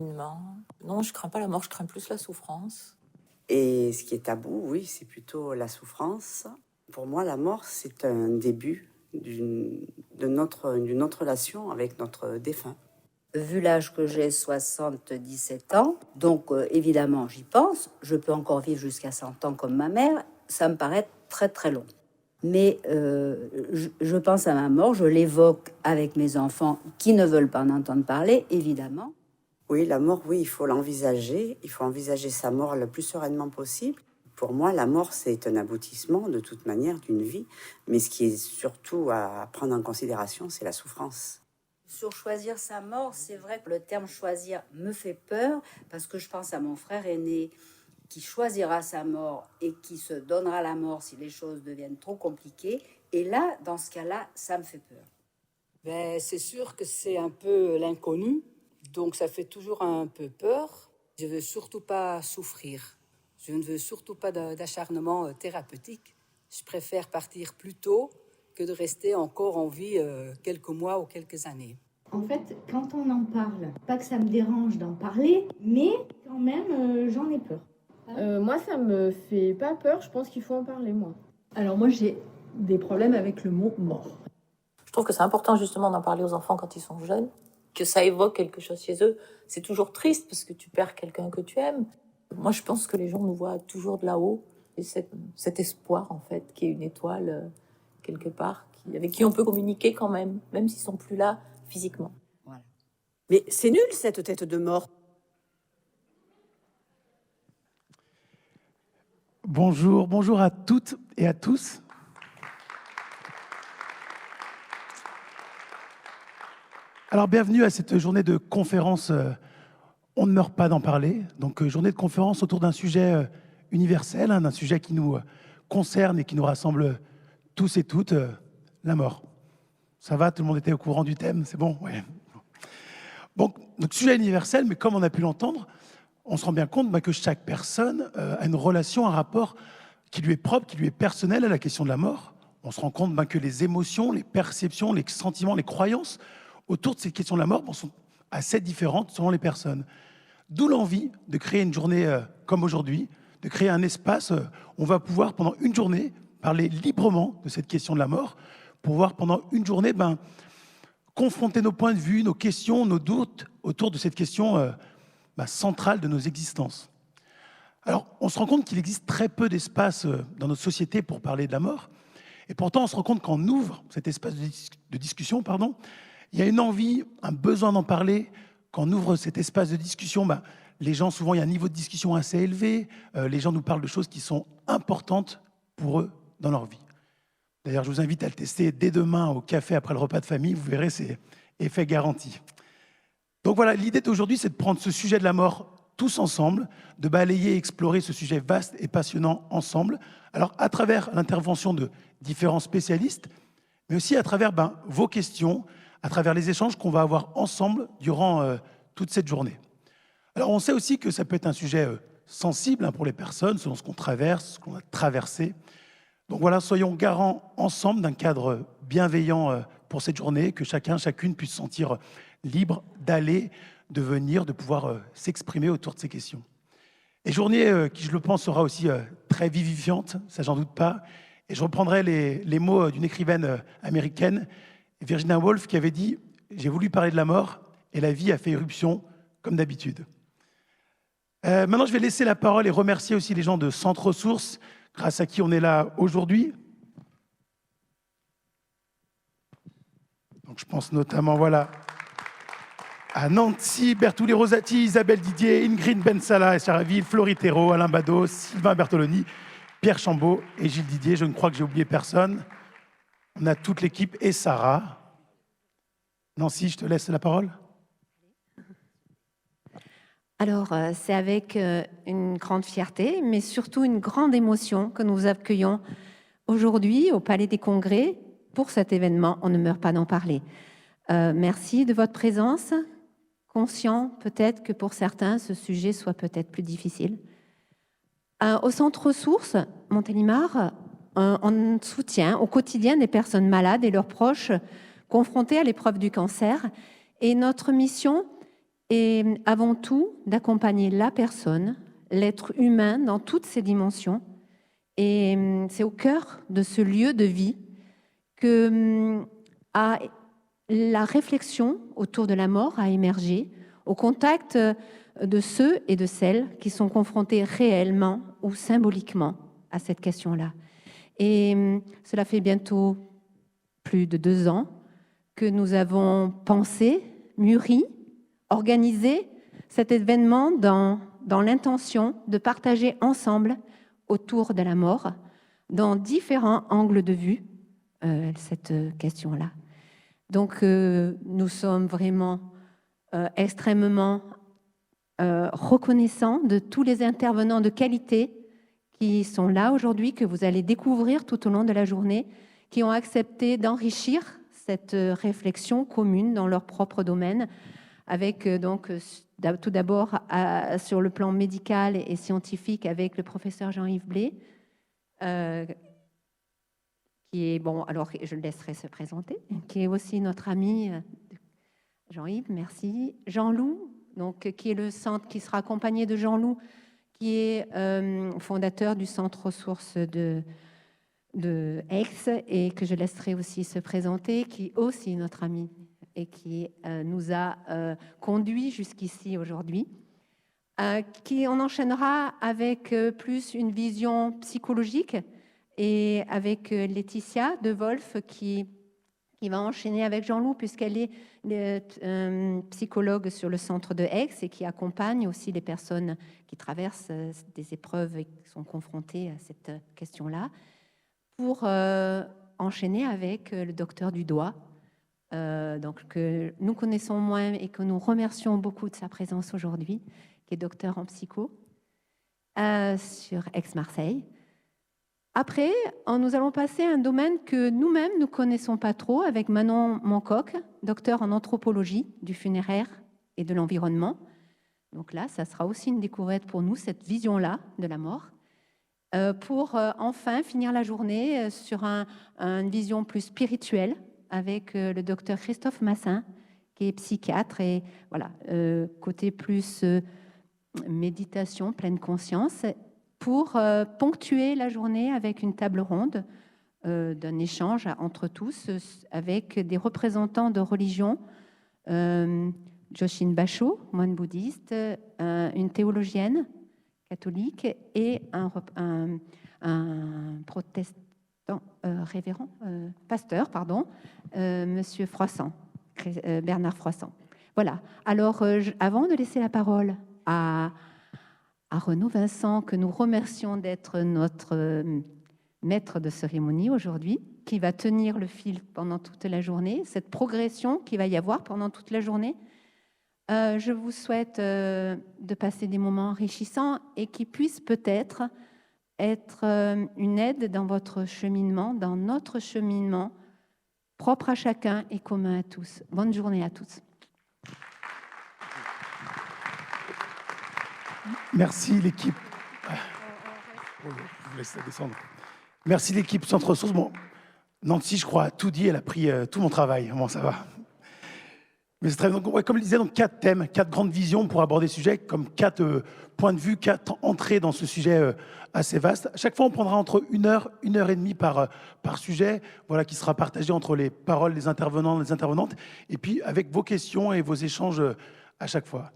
Non, non, je crains pas la mort, je crains plus la souffrance. Et ce qui est tabou, oui, c'est plutôt la souffrance. Pour moi, la mort, c'est un début d'une autre relation avec notre défunt. Vu l'âge que j'ai, 77 ans, donc évidemment j'y pense. Je peux encore vivre jusqu'à 100 ans comme ma mère. Ça me paraît très très long. Mais je pense à ma mort, je l'évoque avec mes enfants qui ne veulent pas en entendre parler, évidemment. Oui, la mort, oui, il faut l'envisager. Il faut envisager sa mort le plus sereinement possible. Pour moi, la mort, c'est un aboutissement, de toute manière, d'une vie. Mais ce qui est surtout à prendre en considération, c'est la souffrance. Sur choisir sa mort, c'est vrai que le terme choisir me fait peur, parce que je pense à mon frère aîné qui choisira sa mort et qui se donnera la mort si les choses deviennent trop compliquées. Et là, dans ce cas-là, ça me fait peur. Ben, c'est sûr que c'est un peu l'inconnu, donc ça fait toujours un peu peur. Je ne veux surtout pas souffrir. Je ne veux surtout pas d'acharnement thérapeutique. Je préfère partir plus tôt que de rester encore en vie quelques mois ou quelques années. En fait, quand on en parle, pas que ça me dérange d'en parler, mais quand même, j'en ai peur. Moi, ça me fait pas peur. Je pense qu'il faut en parler, moi. Alors moi, j'ai des problèmes avec le mot mort. Je trouve que c'est important justement d'en parler aux enfants quand ils sont jeunes, que ça évoque quelque chose chez eux. C'est toujours triste parce que tu perds quelqu'un que tu aimes. Moi, je pense que les gens nous voient toujours de là-haut. Et cet espoir, en fait, qui est une étoile quelque part, avec qui on peut communiquer quand même s'ils sont plus là physiquement. Voilà. Mais c'est nul, cette tête de mort. Bonjour à toutes et à tous. Alors, bienvenue à cette journée de conférence On ne meurt pas d'en parler. Donc, journée de conférence autour d'un sujet universel, d'un sujet qui nous concerne et qui nous rassemble tous et toutes, la mort. Ça va, tout le monde était au courant du thème, c'est bon? Ouais. Bon, donc sujet universel, mais comme on a pu l'entendre, on se rend bien compte que chaque personne a une relation, un rapport qui lui est propre, qui lui est personnel à la question de la mort. On se rend compte que les émotions, les perceptions, les sentiments, les croyances autour de cette question de la mort sont assez différentes selon les personnes. D'où l'envie de créer une journée comme aujourd'hui, de créer un espace où on va pouvoir pendant une journée parler librement de cette question de la mort, pour pouvoir pendant une journée confronter nos points de vue, nos questions, nos doutes autour de cette question centrale de nos existences. Alors, on se rend compte qu'il existe très peu d'espace dans notre société pour parler de la mort. Et pourtant, on se rend compte quand on ouvre cet espace de discussion, il y a une envie, un besoin d'en parler. Quand on ouvre cet espace de discussion, les gens, souvent, il y a un niveau de discussion assez élevé. Les gens nous parlent de choses qui sont importantes pour eux dans leur vie. D'ailleurs, je vous invite à le tester dès demain au café après le repas de famille. Vous verrez, c'est effet garanti. Donc voilà, l'idée d'aujourd'hui, c'est de prendre ce sujet de la mort tous ensemble, de balayer et explorer ce sujet vaste et passionnant ensemble. Alors, à travers l'intervention de différents spécialistes, mais aussi à travers vos questions, à travers les échanges qu'on va avoir ensemble durant toute cette journée. Alors, on sait aussi que ça peut être un sujet sensible pour les personnes, selon ce qu'on traverse, ce qu'on a traversé. Donc voilà, soyons garants ensemble d'un cadre bienveillant pour cette journée, que chacun, chacune puisse se sentir libre d'aller, de venir, de pouvoir s'exprimer autour de ces questions. Et journée qui, je le pense, sera aussi très vivifiante, ça j'en doute pas. Et je reprendrai les mots d'une écrivaine américaine, Virginia Woolf, qui avait dit « J'ai voulu parler de la mort et la vie a fait éruption comme d'habitude ». Maintenant, je vais laisser la parole et remercier aussi les gens de Centre Ressources, grâce à qui on est là aujourd'hui. Donc, je pense notamment à Nancy Bertouli-Rosati, Isabelle Didier, Ingrid Bensala, Charaville, Florie Thérault, Alain Badeau, Sylvain Bertoloni, Pierre Chambaud et Gilles Didier. Je ne crois que j'ai oublié personne. On a toute l'équipe et Sarah. Nancy, je te laisse la parole. Alors, c'est avec une grande fierté, mais surtout une grande émotion que nous accueillons aujourd'hui au Palais des Congrès pour cet événement « On ne meurt pas d'en parler ». Merci de votre présence, conscient peut-être que pour certains, ce sujet soit peut-être plus difficile. Au Centre Ressources Montélimar, on soutient au quotidien des personnes malades et leurs proches confrontés à l'épreuve du cancer. Et notre mission Et avant tout, d'accompagner la personne, l'être humain dans toutes ses dimensions. Et c'est au cœur de ce lieu de vie que la réflexion autour de la mort a émergé, au contact de ceux et de celles qui sont confrontés réellement ou symboliquement à cette question-là. Et cela fait bientôt plus de 2 ans que nous avons pensé, mûri, organisé cet événement dans l'intention de partager ensemble autour de la mort, dans différents angles de vue, cette question-là. Donc, nous sommes vraiment extrêmement reconnaissants de tous les intervenants de qualité qui sont là aujourd'hui, que vous allez découvrir tout au long de la journée, qui ont accepté d'enrichir cette réflexion commune dans leur propre domaine, avec donc tout d'abord sur le plan médical et scientifique avec le professeur Jean-Yves Blé, qui est, bon, alors je le laisserai se présenter, qui est aussi notre ami Jean-Yves, merci. Jean-Loup, donc, qui est le centre, qui sera accompagné de Jean-Loup, qui est fondateur du centre ressources de Aix, et que je laisserai aussi se présenter, qui est aussi notre ami et qui nous a conduits jusqu'ici aujourd'hui. On enchaînera avec plus une vision psychologique, et avec Laetitia de Wolf qui va enchaîner avec Jean-Loup, puisqu'elle est psychologue sur le centre de Aix et qui accompagne aussi les personnes qui traversent des épreuves et qui sont confrontées à cette question-là, pour enchaîner avec le docteur Dudoit, donc, que nous connaissons moins et que nous remercions beaucoup de sa présence aujourd'hui, qui est docteur en psycho sur Aix-Marseille. Après, nous allons passer à un domaine que nous-mêmes ne connaissons pas trop, avec Manon Mancoq, docteur en anthropologie du funéraire et de l'environnement. Donc là, ça sera aussi une découverte pour nous, cette vision-là de la mort, pour enfin finir la journée sur une vision plus spirituelle, avec le docteur Christophe Massin, qui est psychiatre, et voilà, côté plus méditation, pleine conscience, pour ponctuer la journée avec une table ronde d'un échange entre tous, avec des représentants de religions, Joshine Bachot, moine bouddhiste, une théologienne catholique et un protestant révérend, pasteur, pardon, Monsieur Froissant, Bernard Froissant. Voilà. Alors, avant de laisser la parole à Renaud Vincent, que nous remercions d'être notre maître de cérémonie aujourd'hui, qui va tenir le fil pendant toute la journée, cette progression qu'il va y avoir pendant toute la journée. Je vous souhaite de passer des moments enrichissants et qui puissent peut-être être une aide dans votre cheminement, dans notre cheminement, propre à chacun et commun à tous. Bonne journée à tous. Merci l'équipe. Je vous laisse descendre. Merci l'équipe Centre Ressources. Bon, Nancy, je crois, a tout dit. Elle a pris tout mon travail. Bon, ça va. Mais c'est très bien. Donc, ouais, comme je disais, donc 4 thèmes, 4 grandes visions pour aborder le sujet, comme 4 points de vue, 4 entrées dans ce sujet assez vaste. À chaque fois, on prendra entre 1 heure, 1 heure et demie par sujet, voilà, qui sera partagé entre les paroles des intervenants, des intervenantes, et puis avec vos questions et vos échanges à chaque fois.